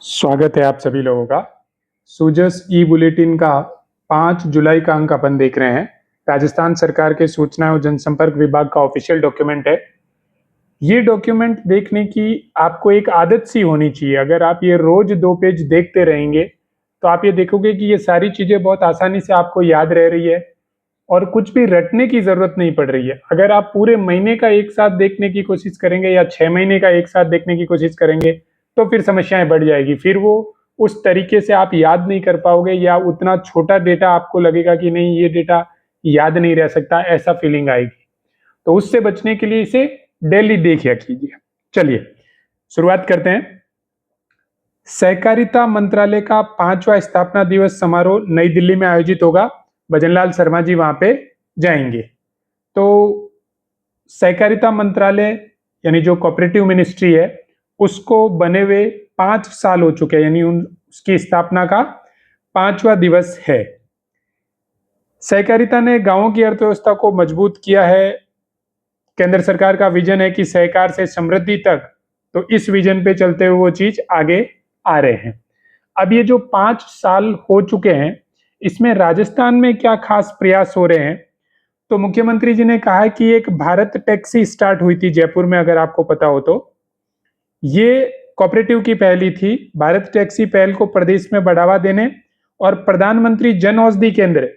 स्वागत है आप सभी लोगों का। सूजस ई बुलेटिन का 5 जुलाई का अंक अपन देख रहे हैं। राजस्थान सरकार के सूचना और जनसंपर्क विभाग का ऑफिशियल डॉक्यूमेंट है। ये डॉक्यूमेंट देखने की आपको एक आदत सी होनी चाहिए। अगर आप ये रोज 2 पेज देखते रहेंगे तो आप ये देखोगे कि ये सारी चीजें बहुत आसानी से आपको याद रह रही है और कुछ भी रटने की जरूरत नहीं पड़ रही है। अगर आप पूरे महीने का एक साथ देखने की कोशिश करेंगे या 6 महीने का एक साथ देखने की कोशिश करेंगे तो फिर समस्याएं बढ़ जाएगी। फिर वो उस तरीके से आप याद नहीं कर पाओगे या उतना छोटा डेटा आपको लगेगा कि नहीं ये डेटा याद नहीं रह सकता, ऐसा फीलिंग आएगी। तो उससे बचने के लिए इसे डेली देखिए कीजिए। चलिए शुरुआत करते हैं। सहकारिता मंत्रालय का 5वां स्थापना दिवस समारोह नई दिल्ली में आयोजित होगा। भजनलाल शर्मा जी वहां पे जाएंगे। तो सहकारिता मंत्रालय यानी जो कोऑपरेटिव मिनिस्ट्री है उसको बने हुए 5 साल हो चुके हैं, यानी उसकी स्थापना का 5वां दिवस है। सहकारिता ने गांवों की अर्थव्यवस्था को मजबूत किया है। केंद्र सरकार का विजन है कि सहकार से समृद्धि तक, तो इस विजन पे चलते हुए वो चीज आगे आ रहे हैं। अब ये जो 5 साल हो चुके हैं इसमें राजस्थान में क्या खास प्रयास हो रहे हैं, तो मुख्यमंत्री जी ने कहा है कि एक भारत टैक्सी स्टार्ट हुई थी जयपुर में, अगर आपको पता हो तो। ये कोऑपरेटिव की पहल ही थी। भारत टैक्सी पहल को प्रदेश में बढ़ावा देने और प्रधानमंत्री जन औषधि केंद्र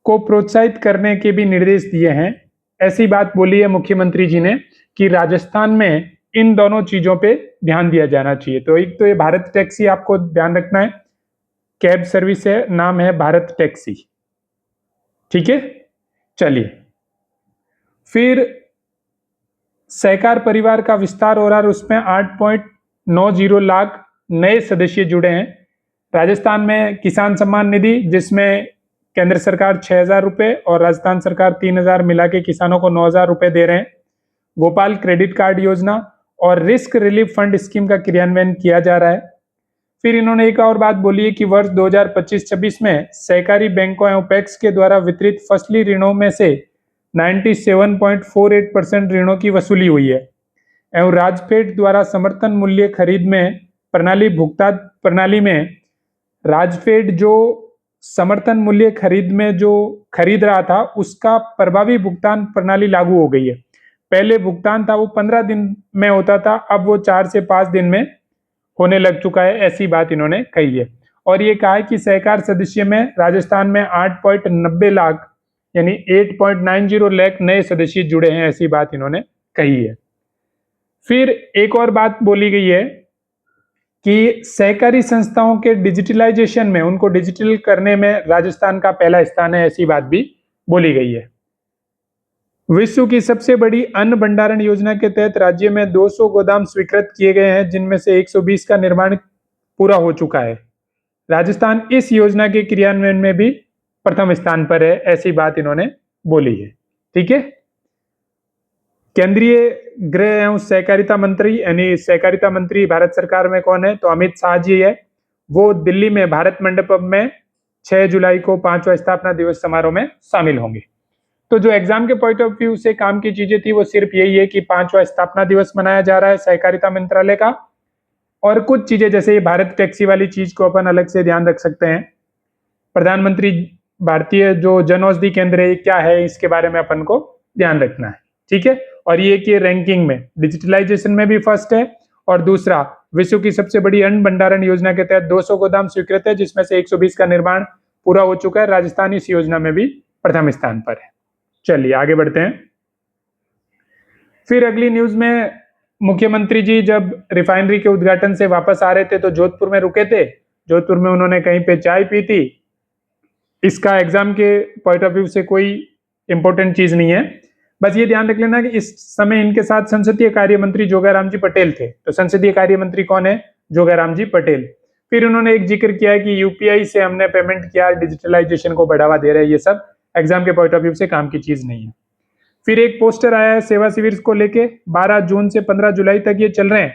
को प्रोत्साहित करने के भी निर्देश दिए हैं। ऐसी बात बोली है मुख्यमंत्री जी ने कि राजस्थान में इन दोनों चीजों पे ध्यान दिया जाना चाहिए। तो एक तो ये भारत टैक्सी आपको ध्यान रखना है, कैब सर्विस है, नाम है भारत टैक्सी। ठीक है, चलिए फिर सहकार परिवार का विस्तार हो रहा है, उसमें 8.90 लाख नए सदस्य जुड़े हैं। राजस्थान में किसान सम्मान निधि, जिसमें केंद्र सरकार 6,000 रुपए और राजस्थान सरकार 3,000 मिला के किसानों को 9,000 रुपए दे रहे हैं। गोपाल क्रेडिट कार्ड योजना और रिस्क रिलीफ फंड स्कीम का क्रियान्वयन किया जा रहा है। फिर इन्होंने एक और बात बोली है कि वर्ष 2025-26 में सहकारी बैंकों एवं पैक्स के द्वारा वितरित फसली ऋणों में से 97.48% ऋणों की वसूली हुई है एवं राजफेड द्वारा समर्थन मूल्य खरीद में प्रणाली भुगतान प्रणाली में राजफेड जो समर्थन मूल्य खरीद में जो खरीद रहा था उसका प्रभावी भुगतान प्रणाली लागू हो गई है। पहले भुगतान था वो 15 दिन में होता था, अब वो 4 से 5 दिन में होने लग चुका है, ऐसी बात इन्होंने कही है। और ये कहा है कि सहकार सदस्य में राजस्थान में 8.90 लाख यानी 8.90 लाख नए सदस्य जुड़े हैं, ऐसी बात इन्होंने कही है। फिर एक और बात बोली गई है कि सहकारी संस्थाओं के डिजिटलाइजेशन में, उनको डिजिटल करने में राजस्थान का पहला स्थान है, ऐसी बात भी बोली गई है। विश्व की सबसे बड़ी अन्न भंडारण योजना के तहत राज्य में 200 गोदाम स्वीकृत किए गए हैं, जिनमें से 120 का निर्माण पूरा हो चुका है। राजस्थान इस योजना के क्रियान्वयन में भी प्रथम स्थान पर है, ऐसी बात इन्होंने बोली है। ठीक है, केंद्रीय गृह एवं सहकारिता मंत्री यानी सहकारिता मंत्री भारत सरकार में कौन है, तो अमित शाह जी है। वो दिल्ली में भारत मंडपम में 6 जुलाई को 5वां स्थापना दिवस समारोह में शामिल होंगे। तो जो एग्जाम के पॉइंट ऑफ व्यू से काम की चीजें थी वो सिर्फ यही है कि 5वां स्थापना दिवस मनाया जा रहा है सहकारिता मंत्रालय का, और कुछ चीजें जैसे ये भारत टैक्सी वाली चीज को अपन अलग से ध्यान रख सकते हैं। प्रधानमंत्री भारतीय जो जन औषधि केंद्र है क्या है, इसके बारे में अपन को ध्यान रखना है। ठीक है, और ये कि रैंकिंग में डिजिटलाइजेशन में भी फर्स्ट है, और दूसरा विश्व की सबसे बड़ी अन्न भंडारण योजना के तहत 200 गोदाम स्वीकृत है, जिसमें से 120 का निर्माण पूरा हो चुका है। राजस्थान इस योजना में भी प्रथम स्थान पर है। चलिए आगे बढ़ते हैं। फिर अगली न्यूज में मुख्यमंत्री जी जब रिफाइनरी के उद्घाटन से वापस आ रहे थे तो जोधपुर में रुके थे। जोधपुर में उन्होंने कहीं पे चाय पी थी। इसका एग्जाम के पॉइंट ऑफ व्यू से कोई इंपॉर्टेंट चीज नहीं है, बस ये ध्यान रख लेना कि इस समय इनके साथ संसदीय कार्य मंत्री जोगाराम जी पटेल थे। तो संसदीय कार्य मंत्री कौन है, जोगाराम जी पटेल। फिर उन्होंने एक जिक्र किया है कि यूपीआई से हमने पेमेंट किया, डिजिटलाइजेशन को बढ़ावा दे रहे हैं। ये सब एग्जाम के पॉइंट ऑफ व्यू से काम की चीज नहीं है। फिर एक पोस्टर आया है सेवा शिविर को लेके, 12 जून से 15 जुलाई तक ये चल रहे हैं।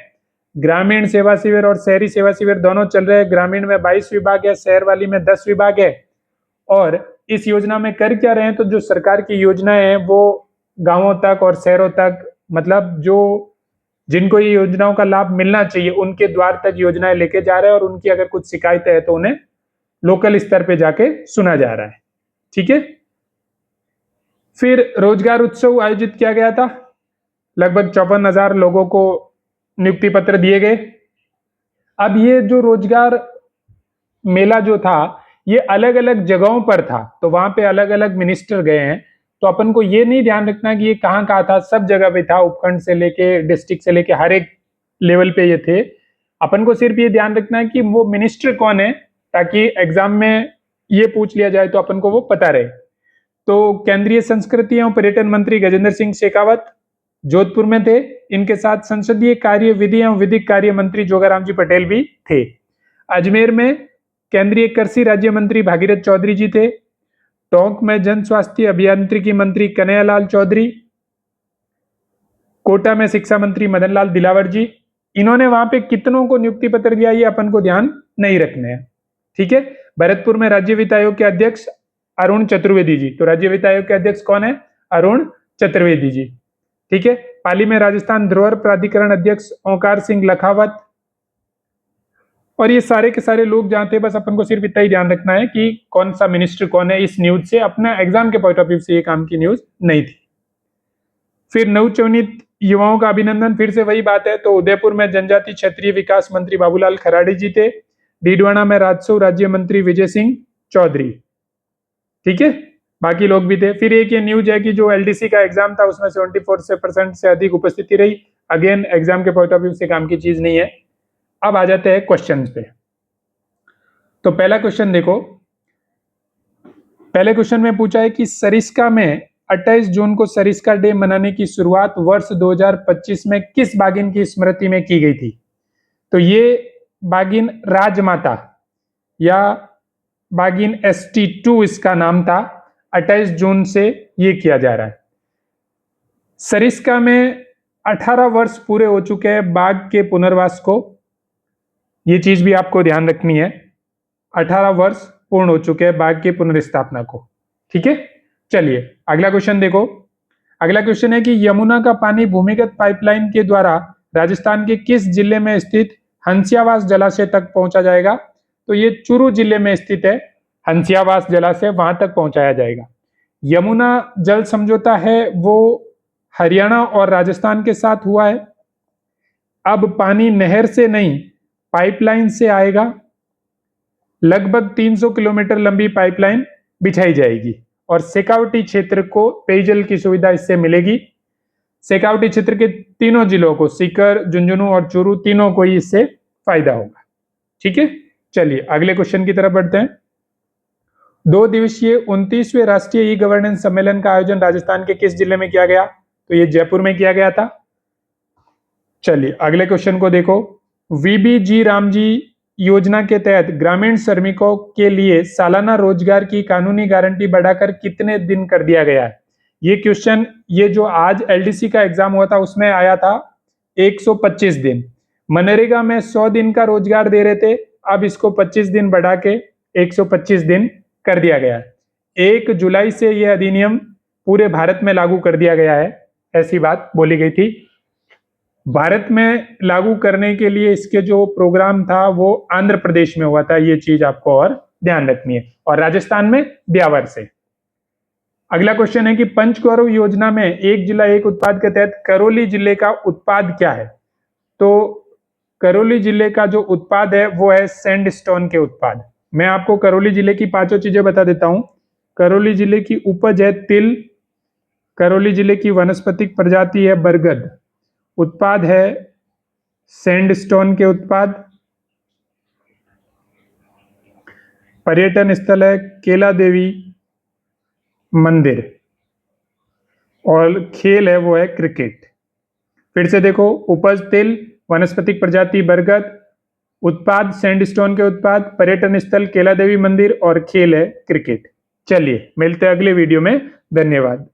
ग्रामीण सेवा शिविर और शहरी सेवा शिविर दोनों चल रहे हैं। ग्रामीण में 22 विभाग है, शहर वाली में 10 विभाग है। और इस योजना में कर क्या रहे हैं, तो जो सरकार की योजनाएं हैं वो गांवों तक और शहरों तक, मतलब जो जिनको ये योजनाओं का लाभ मिलना चाहिए उनके द्वार तक योजनाएं लेके जा रहे हैं, और उनकी अगर कुछ शिकायतें हैं तो उन्हें लोकल स्तर पे जाके सुना जा रहा है। ठीक है। फिर रोजगार उत्सव आयोजित किया गया था, लगभग 54,000 लोगों को नियुक्ति पत्र दिए गए। अब ये जो रोजगार मेला जो था ये अलग अलग जगहों पर था, तो वहां पे अलग अलग मिनिस्टर गए हैं, तो अपन को ये नहीं ध्यान रखना कि ये कहाँ था, सब जगह पे था, उपखंड से लेके डिस्ट्रिक्ट से लेके हर एक लेवल पे ये थे। अपन को सिर्फ ये ध्यान रखना है कि वो मिनिस्टर कौन है, ताकि एग्जाम में ये पूछ लिया जाए तो अपन को वो पता रहे। तो केंद्रीय संस्कृति एवं पर्यटन मंत्री गजेंद्र सिंह शेखावत जोधपुर में थे। इनके साथ संसदीय कार्य विधि एवं विधिक कार्य मंत्री जोगाराम जी पटेल भी थे। अजमेर में केंद्रीय कृषि राज्य मंत्री भागीरथ चौधरी जी थे। टोंक में जन स्वास्थ्य अभियांत्रिकी मंत्री कन्हैयालाल चौधरी। कोटा में शिक्षा मंत्री मदन लाल दिलावर जी। इन्होंने वहां पे कितनों को नियुक्ति पत्र दिया ये अपन को ध्यान नहीं रखने हैं। ठीक है। भरतपुर में राज्य वित्त आयोग के अध्यक्ष अरुण चतुर्वेदी जी, तो राज्य वित्त आयोग के अध्यक्ष कौन है? अरुण चतुर्वेदी जी। ठीक है। पाली में राजस्थान धरोहर प्राधिकरण अध्यक्ष ओंकार सिंह लखावत। और ये सारे के सारे लोग जहां थे, बस अपन को सिर्फ इतना ही ध्यान रखना है कि कौन सा मिनिस्टर कौन है इस न्यूज से, अपने एग्जाम के पॉइंट ऑफ व्यू से ये काम की न्यूज नहीं थी। फिर नवचयनित युवाओं का अभिनंदन, फिर से वही बात है। तो उदयपुर में जनजाति क्षेत्रीय विकास मंत्री बाबूलाल खराड़ी जी थे। डीडवाना में राजस्व राज्य मंत्री विजय सिंह चौधरी। ठीक है। बाकी लोग भी थे। फिर एक ये न्यूज है कि जो एलडीसी का एग्जाम था उसमें 74% से अधिक उपस्थिति रही। अगेन एग्जाम के पॉइंट ऑफ व्यू से काम की चीज नहीं है। अब आ जाते हैं क्वेश्चंस पे। तो पहला क्वेश्चन देखो, पहले क्वेश्चन में पूछा है कि सरिस्का में 28 जून को सरिस्का डे मनाने की शुरुआत वर्ष 2025 में किस बाघिन की स्मृति में की गई थी? तो ये बाघिन राजमाता या बाघिन ST2 इसका नाम था। 28 जून से ये किया जा रहा है। सरिस्का में 18 वर्ष पूरे हो चुके हैं बाघ के पुनर्वास को, ये चीज भी आपको ध्यान रखनी है। 18 वर्ष पूर्ण हो चुके हैं बाघ की पुनर्स्थापना को। ठीक है। चलिए अगला क्वेश्चन देखो। अगला क्वेश्चन है कि यमुना का पानी भूमिगत पाइपलाइन के द्वारा राजस्थान के किस जिले में स्थित हंसियावास जलाशय तक पहुंचा जाएगा? तो ये चूरू जिले में स्थित है हंसियावास जलाशय, वहां तक पहुंचाया जाएगा। यमुना जल समझौता है वो हरियाणा और राजस्थान के साथ हुआ है। अब पानी नहर से नहीं पाइपलाइन से आएगा। लगभग 300 किलोमीटर लंबी पाइपलाइन बिछाई जाएगी और शेखावटी क्षेत्र को पेयजल की सुविधा इससे मिलेगी। शेखावटी क्षेत्र के तीनों जिलों को, सीकर, झुंझुनू और चूरू, तीनों को ही इससे फायदा होगा। ठीक है। चलिए अगले क्वेश्चन की तरफ बढ़ते हैं। 2 दिवसीय 29वें राष्ट्रीय ई गवर्नेंस सम्मेलन का आयोजन राजस्थान के किस जिले में किया गया? तो ये जयपुर में किया गया था। चलिए अगले क्वेश्चन को देखो। VBG रामजी योजना के तहत ग्रामीण श्रमिकों के लिए सालाना रोजगार की कानूनी गारंटी बढ़ाकर कितने दिन कर दिया गया है? ये क्वेश्चन, ये जो आज LDC का एग्जाम हुआ था उसमें आया था 125 दिन। मनरेगा में 100 दिन का रोजगार दे रहे थे, अब इसको 25 दिन बढ़ा के 125 दिन कर दिया गया है। 1 जुलाई से यह अधिनियम पूरे भारत में लागू कर दिया गया है, ऐसी बात बोली गई थी। भारत में लागू करने के लिए इसके जो प्रोग्राम था वो आंध्र प्रदेश में हुआ था, ये चीज आपको और ध्यान रखनी है, और राजस्थान में ब्यावर से। अगला क्वेश्चन है कि पंचगौरव योजना में एक जिला एक उत्पाद के तहत करौली जिले का उत्पाद क्या है? तो करौली जिले का जो उत्पाद है वो है सैंडस्टोन के उत्पाद। मैं आपको करौली जिले की 5 चीजें बता देता हूं। करौली जिले की उपज है तिल, करौली जिले की वनस्पतिक प्रजाति है बरगद, उत्पाद है सैंडस्टोन के उत्पाद, पर्यटन स्थल है केला देवी मंदिर, और खेल है वो है क्रिकेट। फिर से देखो, उपज तिल, वनस्पतिक प्रजाति बरगद, उत्पाद सैंडस्टोन के उत्पाद, पर्यटन स्थल केला देवी मंदिर, और खेल है क्रिकेट। चलिए मिलते हैं अगले वीडियो में। धन्यवाद।